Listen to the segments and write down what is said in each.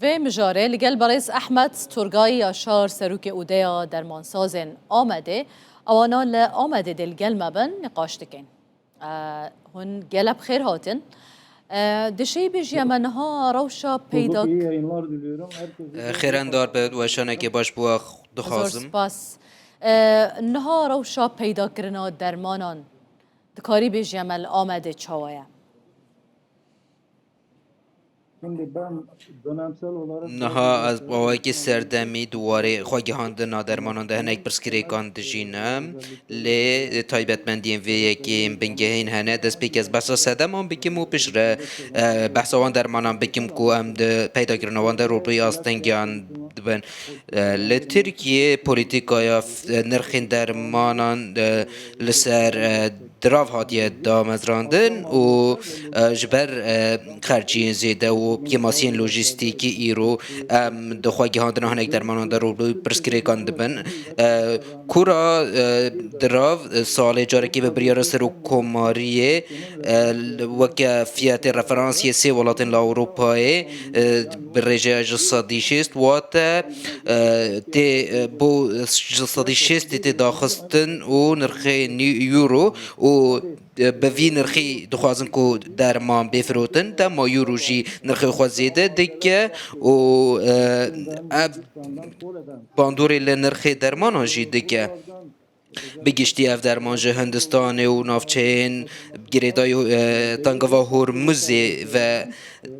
و مجاره لگل بریز احمد ترگای یاشار سروک اودیا درمانساز آمده اوانا لآمده دل گل مبن نقاش دکن هن گلب خیر هاتن دشی بیجی منها روشا پیدا iyi yayınlar diliyorum. Herkese خیراندار به وشانه که باش بوا زور دخوازم سپاس نها روشا پیدا کرنا درمانان دکاری بیجی مل آمده چاوایه Şimdi ben dönemsel olarak نها از باوی که سردمی دواره خواهی نادرمانان ده هنک برسکریکان دجینم لی تایبەتمەندیên vê yekê bingehên hene dest pêk ez behsa sedeman bikim û pişre behsa wan dermanan bikim ku em di peydakirina wan de rûpeyî astengiyan dibin. Li Tirkiye polîtîkaya nirxên dermanan li ser dirav hatiye damezrandin û ji ber xerciyên zêde û piyêmasiyên lojîstîkî îro em dixwe gihandina hinek dermanan de rûbûyî pirsgirêkan dibin. Kura dirav salê carekê bi biryara Serokkomariyê weke fiyatê referansiyê sê welatên li Ewropayê bi rêjeya ji sedî şêst wate tê bo ji sedî şêstê tê daxistin û nirxê euro û bi vî nirxê dixwazin ku derman bêfirotin dema euro jî nirxê xwe zêde dike û ev bandorê li nirxê dermanan jî dike. بگشتی اف درمان جه هندستان و نافچین گریدای تنگاوا هرمزی و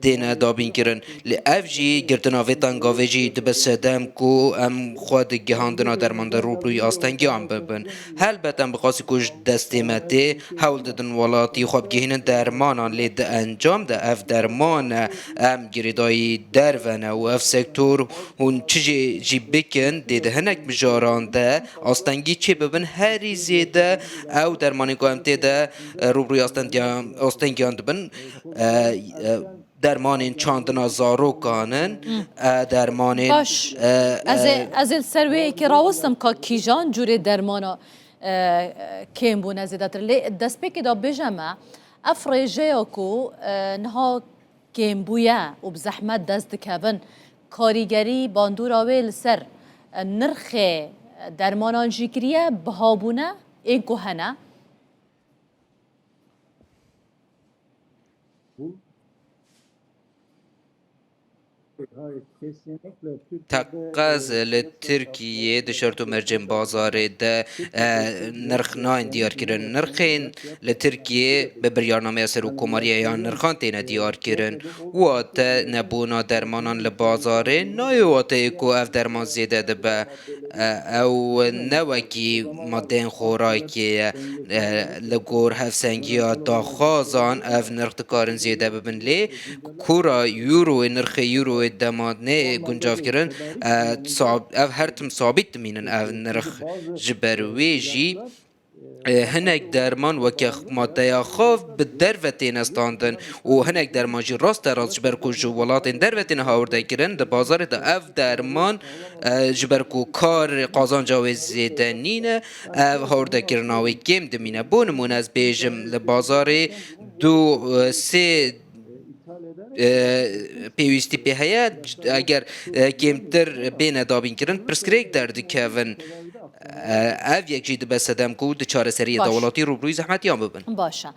دینه دابین کرن لی اف جی گرتناوی تنگاوی جی دبسدم کو ام خود گهاندنا درمان در روبروی آستنگی هم ببن هلبت ام بخواسی کش دستیمتی حول دادن ولاتی خواب گهین درمانان لی ده انجام ده اف درمان ام گریدای درونه و اف سکتور هون چجی جی بکن دیده هنک مجاران ده آستنگی چه ببن هری زیده او درمانی که هم تیده روبروی آستنگیان دبن درمانین چاندنا زاروکانن درمانین باش از سروی که راوستم که کیجان جوری درمانا کم بون از داتر لی دست پی که دا بجمع افریجه کو نها کم بویا و بزحمت دست دکبن کاریگری باندور آویل سر نرخ درمانان جیگریه بهابونه این که هنه hayır, kesinlikle تقاز لترکیه دشارت و مرجم بازاره ده نرخ ناین دیار کرن نرخین لترکیه به بریارنامه سر و کماریه یا نرخان تینه دیار کرن وات نبونا درمانان لبازاره نای وات اکو اف درمان زیده ده به او نوکی مادین خورای که لگور هفسنگی ها داخازان اف نرخ کارن زیده ببن لی کورا یورو نرخ یورو دمانه گنجاف کرن اف هر تم ثابت مینن اف نرخ جبروی جی هنک درمان وکه ماده خوف به دروتین استاندن و هنک درمان جی راست راست جبرکو جوالاتین دروتین هاورده کرن ده بازار ده اف درمان جبرکو کار قازان جاوی زیده نینه اف هاورده کرناوی گیم دمینه بونمون از بیجم لبازار دو سه پیوستی به هیا اگر کمتر بین دابین کرن پرسکریک درد کهون اف یک جید بسدم کو د چاره سری دولتی روبروی زحمتی هم ببن باشه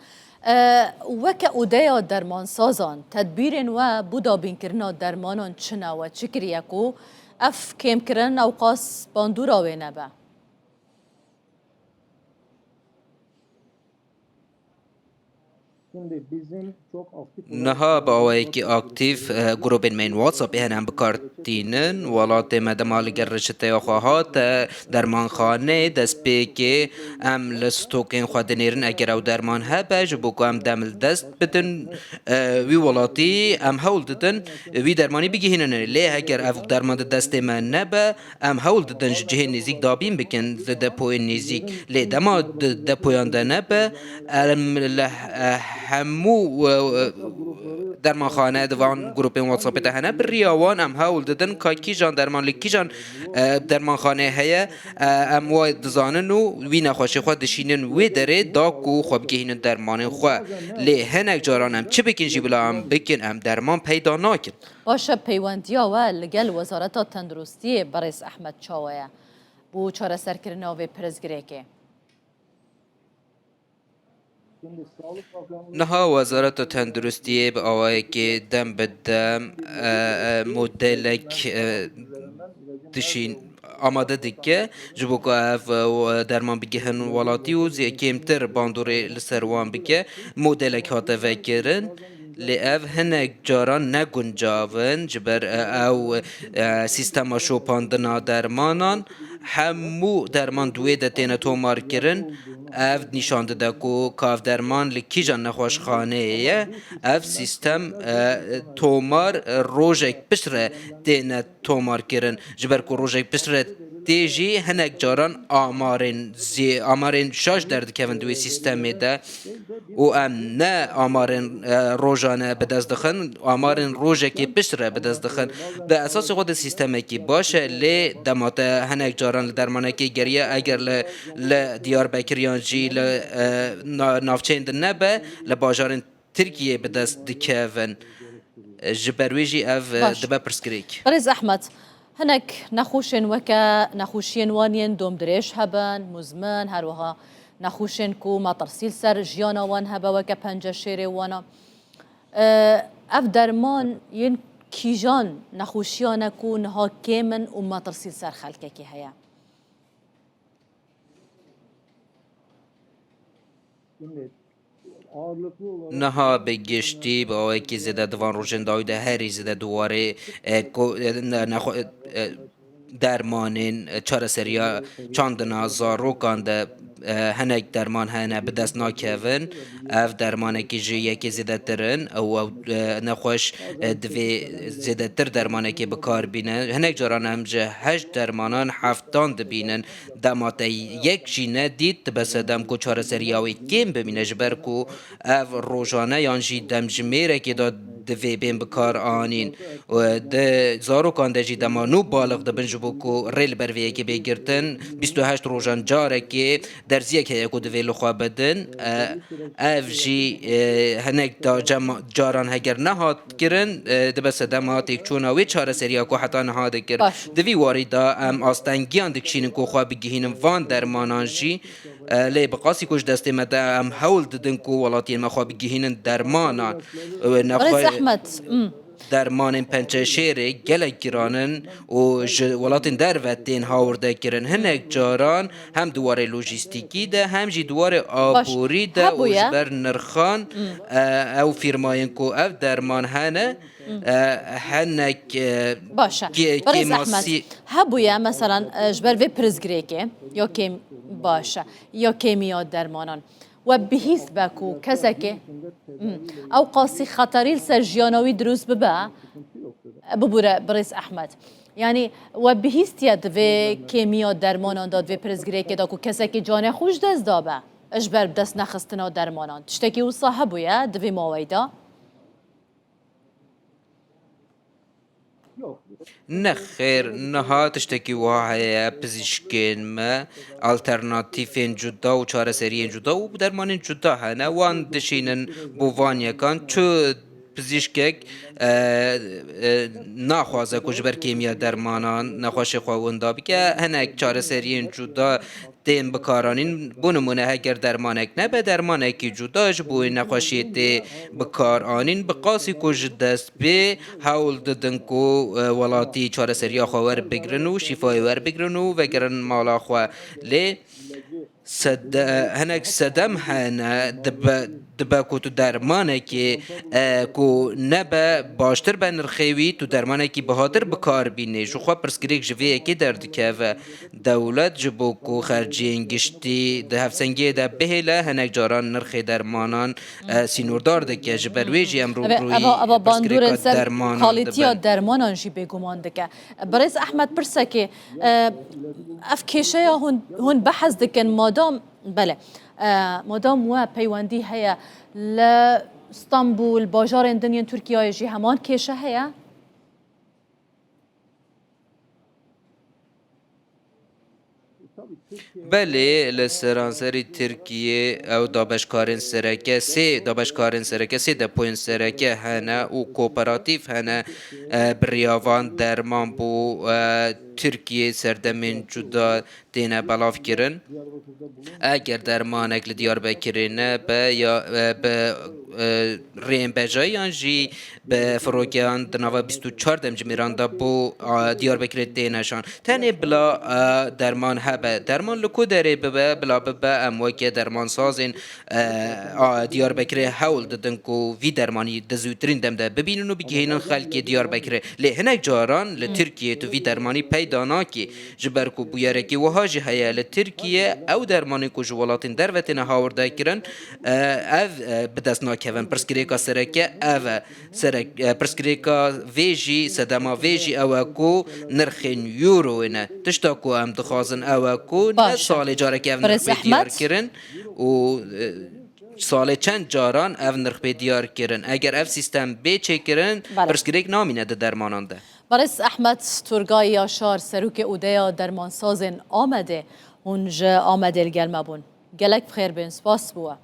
وکه اودیا درمان سازان تدبیرن و بودا بین کرنا درمانان چنا و چکریه کو اف کم کرن اوقاس باندورا و نبه şimdi bizim çok aktif نها با اوی که اکتیف گروبین مین واتساپ هم بکارتینن ولات مدمال گرشته یا خواهات درمان خانه دست پی که ام لستوکین خود نیرن اگر او درمان هبه جبو که ام دمل دست بدن وی ولاتی ام هول ددن وی درمانی بگی هینن لی اگر او درمان دست من نبه ام هول ددن جهه نزیک دابین بکن ده پوی نزیک لی دما ده پویان ده نبه ام همو درمانخانه دوان گروپ واتساپ ده هنه بریاوان ام هاول ددن که کی جان درمان لکی جان درمانخانه هیا ام و دزانن و وی نخوشی خود دشینن وی داره دا کو خوب گهینن درمان خو لی هنک جاران ام چه بکن جی بلا ام بکن ام درمان پیدا ناکن باشه پیوندیا و لگل وزارت تندرستی برس احمد چاویه بو چاره سرکرنا و پرزگریکه Şimdi Sağlık Bakanlığı نها وزارت تندرستی به آوایی که دم به دم مدلک دشین آماده دیگه جبو که اف درمان بگه هن ولاتی و زی کمتر باندوری لسروان بگه مدلک هاته وکرن لی اف هنک جاران نگنجاون جبر او سیستما شوپاندنا درمانان همو درمان دوی ده تینه تومار کرن اف نشانده ده کو کاف درمان لکی جان نخوش خانه ایه اف سیستم تومار روژک پشره تینه تومار کرن جبر کو روژک پشره تیجی هنک جاران آمارین شاش درد کهون دوی سیستمی ده و ام نه آمارین روژانه بدست دخن آمارین روژه که پشره بدست دخن به اساس خود سیستمی که باشه لی دمات هنک جاران درمانه که گریه اگر دیار بکریان جی نافچین ده نبه لباجارین ترکیه بدست دکهون جبرویجی اف دبه پرسکریک برز احمد هنك نخوشن وكا نخوشين وانين دوم دريش هبن مزمن هروها نخوشن كو ما ترسيل سر جيانا وان هبا وكا پنجا شيري وانا اف درمان ين كيجان نخوشيانا كو نها كيمن وما ترسيل سر خلقه كي هيا şimdi ağırlıklı olarak نها بگشتی با آوایی که زده دوان روشن دایده هری زده دواره درمانین چار سریا چاندنا زاروکان ده هنک درمان هنه به دست ناکهون اف درمانه که جی یکی زیده ترن او نخوش دوی زیده تر درمانه که بکار بینن هنک جاران همجه 8 درمانان 7 بینن دماته یک جی ندید بس دم کو چار سریاوی کم ببینه جبر کو اف روزانه یان جی دم جمیره که داد دوی بین بکار آنین و ده زاروکان ده جی دمانو بالغ ده بنجبو کو ریل برویه که بگیرتن 28 روزان جاره که درزیه که یکو دوی لخوا بدن اف جی هنک دا جاران هگر نهاد کرن ده بس دمات ایک چوناوی چاره سریا کو حتا نهاد کر دوی واری دا ام آستنگیان دکشینن کو خواه بگیهینن وان درمانان جی لی بقاسی کش دسته مده ام حول ددن کو ولاتین مخواه بگیهینن درمانان برز احمد درمان پنچه شیره گلک گرانن و ولاتین دروتین هاورده کرن هنک جاران هم دواره لوجیستیکی ده هم جی دواره آبوری ده و جبر نرخان او فیرماین کو او درمان هنه هنک باشه برز احمد هبویا مثلا جبر وی پرزگریکه یا کم باشه یا کیمیا درمانان و بهیست باکو کسکه او قاسی خطری سر جیانوی دروز ببا ببوره برز احمد يعني وبهیست یاد و کیمیا درمانان داد و پرزگریکه دا کو کسکه جان خوش دست دابه اجبر بدست نخستنا درمانان تشتکی و صاحبو یا دوی ماویدا نه خیر نها تشتکی واه پزشکین ما آلترناتیفین جدا و چاره سرین جدا و درمانین جدا هنه وان دشینن بوان یکان چو پزشکک نخوازه کج بر کیمیا درمانان نخواش خواهوندا بکه هنک چاره سرین جدا تیم بکارانین بونمونه هگر درمانک نبه درمانکی جداش بوی نخواشیت بکار آنین بقاسی کج دست به حول ددن کو ولاتی چاره سریا خواه بگرن و شفای ور بگرن و وگرن مالا خواه لی هنک صدم هنه دبا کو تو درمانه که کو نبه باشتر به نرخوی تو درمانه که بهادر بکار بینه جو خواه پرسکریک جویه که درد که و دولت جبو کو خرجین گشتی ده هفسنگی ده بهله هنک جاران نرخ درمانان سینوردار ده که جبرویجی امرو روی پرسکریکات درمانان کالیتیا درمانان جی بگمان ده که برز احمد پرسه که اف کشه هون بحث دکن مادام بله مادام و پیوندی هيا ل اسطنبول باجار دنيا تركيا يجي همان كيشه هيا Tabii Türkiye بله لسرانسری ترکیه او دابشکارن سرکه سه دپوین سرکه هنه و کوپراتیف هنه بریاوان درمان بو ترکیه سردمین جدا دینه بلاف کرن Diyarbakır'da bulun. اگر درمانک لدیاربکرینه به یا به رین بجایان جی به فروکیان دنوا 24 دمجمیران دا بو دیاربکر دینشان تنه بلا درمان هبه درمان لکو داره ببه بلا ببه امواکی درمان سازین دیاربکر حول ددن کو وی درمانی دزوترین دم ده ببینونو بگهینن خلکی دیاربکر لی هنک جاران لترکیه تو وی درمانی پیدا ناکی جبر کو بویارکی وهاجی هیا لترکیه او درمانی کو جوالاتین دروتین هاورده کرن او بدست ناکهون پرسکریکا سرکه او سرک پرسکریکا ویجی سدما ویجی او کو نرخین یورو نه تشتا کو هم دخوازن او کو نه سال جاره که او نرخ دیار کرن و سال چند جاران او نرخ دیار کرن اگر او سیستم بیچه کرن پرسکریک نامینه ده درمانانده برس احمد تورگای یاشار سروک اودیا درمان سازن آمده اونجا آمده الگلمه بون گلک بخیر بین سپاس بوه